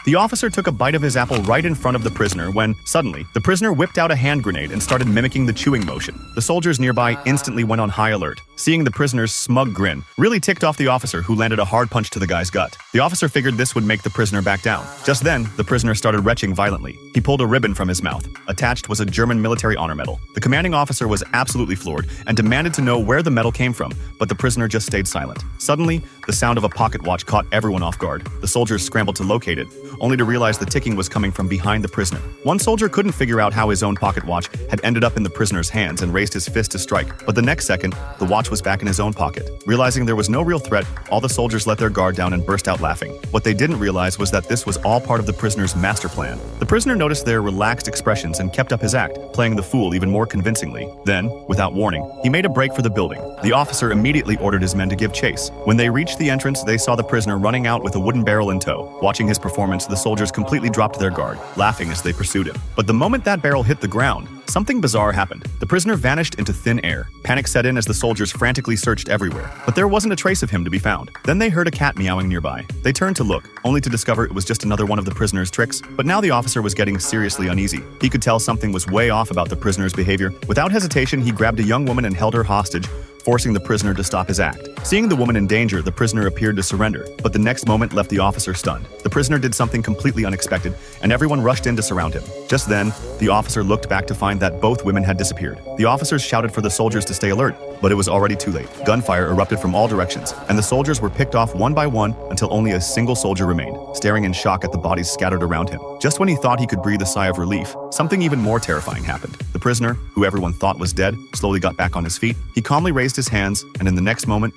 The officer took a bite of his apple right in front of the prisoner when, suddenly, the prisoner whipped out a hand grenade and started mimicking the chewing motion. The soldiers nearby instantly went on high alert. Seeing the prisoner's smug grin really ticked off the officer, who landed a hard punch to the guy's gut. The officer figured this would make the prisoner back down. Just then, the prisoner started retching violently. He pulled a ribbon from his mouth. Attached was a German military honor medal. The commanding officer was absolutely floored and demanded to know where the medal came from, but the prisoner just stayed silent. Suddenly, the sound of a pocket watch caught everyone off guard. The soldiers scrambled to locate it, only to realize the ticking was coming from behind the prisoner. One soldier couldn't figure out how his own pocket watch had ended up in the prisoner's hands and raised his fist to strike, but the next second, the watch was back in his own pocket. Realizing there was no real threat, all the soldiers let their guard down and burst out laughing. What they didn't realize was that this was all part of the prisoner's master plan. The prisoner noticed their relaxed expressions and kept up his act, playing the fool even more convincingly. Then, without warning, he made a break for the building. The officer immediately ordered his men to give chase. When they reached the entrance, they saw the prisoner running out with a wooden barrel in tow. Watching his performance, the soldiers completely dropped their guard, laughing as they pursued him. But the moment that barrel hit the ground, something bizarre happened. The prisoner vanished into thin air. Panic set in as the soldiers frantically searched everywhere, but there wasn't a trace of him to be found. Then they heard a cat meowing nearby. They turned to look, only to discover it was just another one of the prisoner's tricks. But now the officer was getting seriously uneasy. He could tell something was way off about the prisoner's behavior. Without hesitation, he grabbed a young woman and held her hostage, forcing the prisoner to stop his act. Seeing the woman in danger, the prisoner appeared to surrender, but the next moment left the officer stunned. The prisoner did something completely unexpected, and everyone rushed in to surround him. Just then, the officer looked back to find that both women had disappeared. The officers shouted for the soldiers to stay alert, but it was already too late. Gunfire erupted from all directions, and the soldiers were picked off one by one until only a single soldier remained, staring in shock at the bodies scattered around him. Just when he thought he could breathe a sigh of relief, something even more terrifying happened. The prisoner, who everyone thought was dead, slowly got back on his feet. He calmly raised his hands, and in the next moment,